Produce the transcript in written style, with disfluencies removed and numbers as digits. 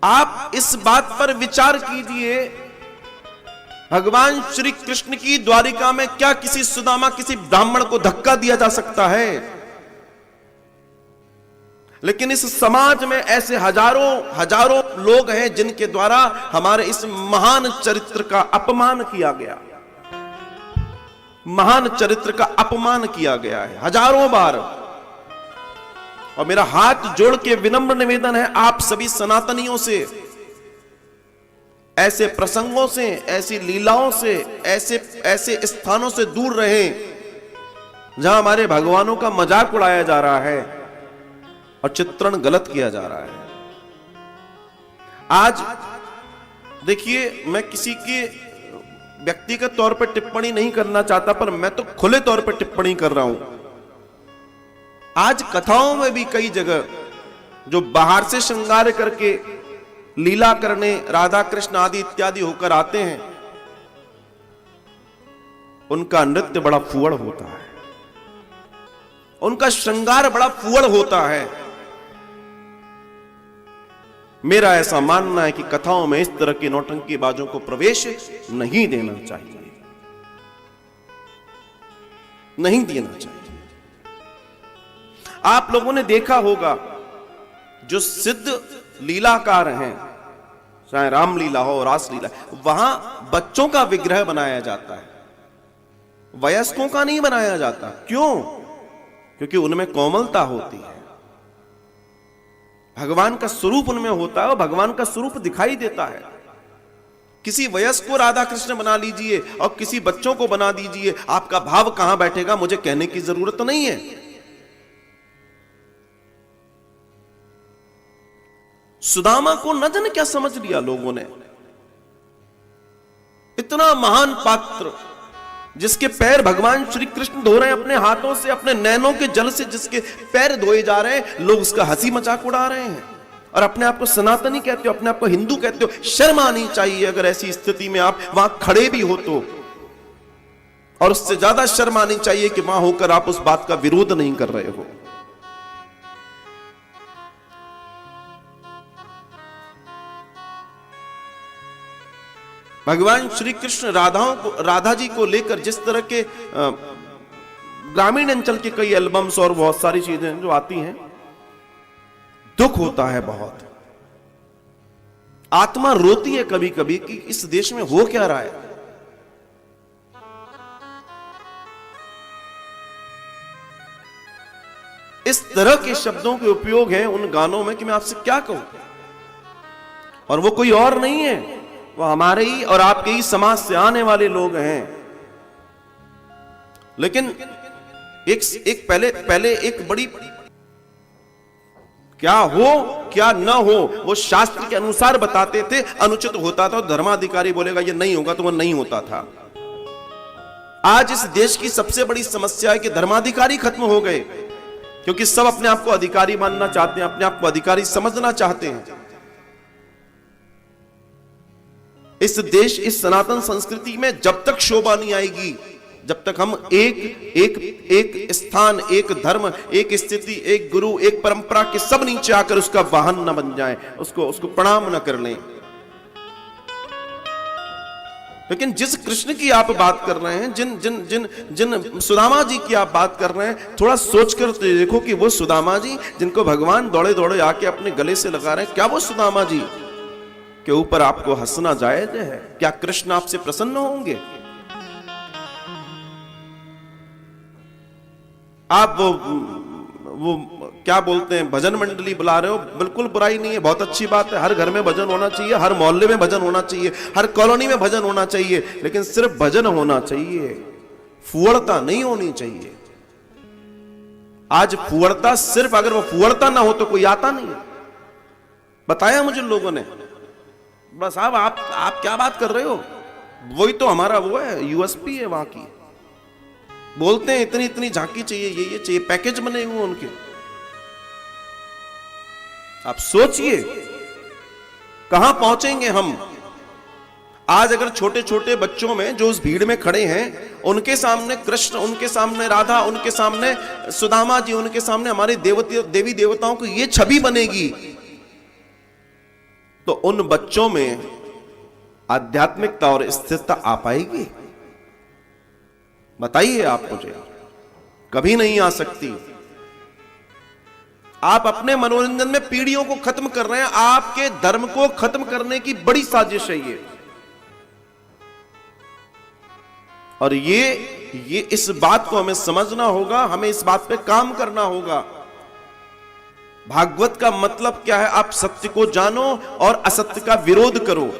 आप इस बात पर विचार कीजिए, भगवान श्री कृष्ण की द्वारिका में क्या किसी सुदामा, किसी ब्राह्मण को धक्का दिया जा सकता है? लेकिन इस समाज में ऐसे हजारों हजारों लोग हैं जिनके द्वारा हमारे इस महान चरित्र का अपमान किया गया, महान चरित्र का अपमान किया गया है हजारों बार। और मेरा हाथ जोड़ के विनम्र निवेदन है आप सभी सनातनियों से, ऐसे प्रसंगों से, ऐसी लीलाओं से, ऐसे स्थानों से दूर रहें जहां हमारे भगवानों का मजाक उड़ाया जा रहा है और चित्रण गलत किया जा रहा है। आज देखिए, मैं किसी के व्यक्तिगत तौर पर टिप्पणी नहीं करना चाहता, पर मैं तो खुले तौर पर टिप्पणी कर रहा हूं। आज कथाओं में भी कई जगह जो बाहर से श्रृंगार करके लीला करने राधा कृष्ण आदि इत्यादि होकर आते हैं, उनका नृत्य बड़ा फुअड़ होता है, उनका श्रृंगार बड़ा फुअड़ होता है। मेरा ऐसा मानना है कि कथाओं में इस तरह के नौटंकीबाजों को प्रवेश नहीं देना चाहिए, नहीं देना चाहिए। आप लोगों ने देखा होगा जो सिद्ध लीलाकार हैं, चाहे रामलीला हो, रासलीला, वहां बच्चों का विग्रह बनाया जाता है, वयस्कों का नहीं बनाया जाता। क्यों? क्योंकि उनमें कोमलता होती है, भगवान का स्वरूप उनमें होता है और भगवान का स्वरूप दिखाई देता है। किसी वयस्क को राधा कृष्ण बना लीजिए और किसी बच्चों को बना दीजिए, आपका भाव कहां बैठेगा मुझे कहने की जरूरत तो नहीं है। सुदामा को न जाने क्या समझ लिया लोगों ने, इतना महान पात्र जिसके पैर भगवान श्री कृष्ण धो रहे हैं अपने हाथों से, अपने नैनों के जल से जिसके पैर धोए जा रहे हैं, लोग उसका हंसी मजाक उड़ा रहे हैं और अपने आप को सनातनी कहते हो, अपने आप को हिंदू कहते हो। शर्म आनी चाहिए अगर ऐसी स्थिति में आप वहां खड़े भी हो तो, और उससे ज्यादा शर्म आनी चाहिए कि वहां होकर आप उस बात का विरोध नहीं कर रहे हो। भगवान श्री कृष्ण राधा जी को लेकर जिस तरह के ग्रामीण अंचल के कई एल्बम्स और बहुत सारी चीजें जो आती हैं, दुख होता है बहुत, आत्मा रोती है कभी कभी कि इस देश में हो क्या रहा है। इस तरह के शब्दों के उपयोग हैं उन गानों में कि मैं आपसे क्या कहूं, और वो कोई और नहीं है, वो हमारे ही और आपके ही समाज से आने वाले लोग हैं। लेकिन एक पहले एक बड़ी, क्या हो क्या न हो वो शास्त्र के अनुसार बताते थे, अनुचित होता था धर्माधिकारी बोलेगा ये नहीं होगा तो वो नहीं होता था। आज इस देश की सबसे बड़ी समस्या है कि धर्माधिकारी खत्म हो गए, क्योंकि सब अपने आप को अधिकारी मानना चाहते हैं, अपने आप को अधिकारी समझना चाहते हैं। इस देश, इस सनातन संस्कृति में जब तक शोभा नहीं आएगी, जब तक हम एक स्थान, एक धर्म, एक स्थिति, एक गुरु, एक परंपरा के सब नीचे आकर उसका वाहन न बन जाए, उसको प्रणाम न कर लें। लेकिन जिस कृष्ण की आप बात कर रहे हैं, जिन सुदामा जी की आप बात कर रहे हैं, थोड़ा सोचकर तो देखो कि वो सुदामा जी जिनको भगवान दौड़े दौड़े आके अपने गले से लगा रहे हैं, क्या वो सुदामा जी के ऊपर आपको हंसना जायज है? क्या कृष्ण आपसे प्रसन्न होंगे? आप वो क्या बोलते हैं, भजन मंडली बुला रहे हो, बिल्कुल बुराई नहीं है, बहुत अच्छी बात है। हर घर में भजन होना चाहिए, हर मोहल्ले में भजन होना चाहिए, हर कॉलोनी में भजन होना चाहिए, लेकिन सिर्फ भजन होना चाहिए, फुअड़ता नहीं होनी चाहिए। आज फुअड़ता, सिर्फ अगर वो फुअड़ता ना हो तो कोई आता नहीं, बताया मुझे लोगों ने। बस साहब आप क्या बात कर रहे हो, वही तो हमारा वो है, यूएसपी है वहां की। बोलते हैं इतनी इतनी झांकी चाहिए, ये चाहिए, पैकेज बने हुए उनके। आप सोचिए कहां पहुंचेंगे हम। आज अगर छोटे छोटे बच्चों में जो उस भीड़ में खड़े हैं, उनके सामने कृष्ण, उनके सामने राधा, उनके सामने सुदामा जी, उनके सामने हमारे देवी देवताओं की ये छवि बनेगी तो उन बच्चों में आध्यात्मिकता और स्थिरता आ पाएगी? बताइए आप मुझे। कभी नहीं आ सकती। आप अपने मनोरंजन में पीढ़ियों को खत्म कर रहे हैं। आपके धर्म को खत्म करने की बड़ी साजिश है ये। और ये इस बात को हमें समझना होगा, हमें इस बात पे काम करना होगा। भागवत का मतलब क्या है? आप सत्य को जानो और असत्य का विरोध करो।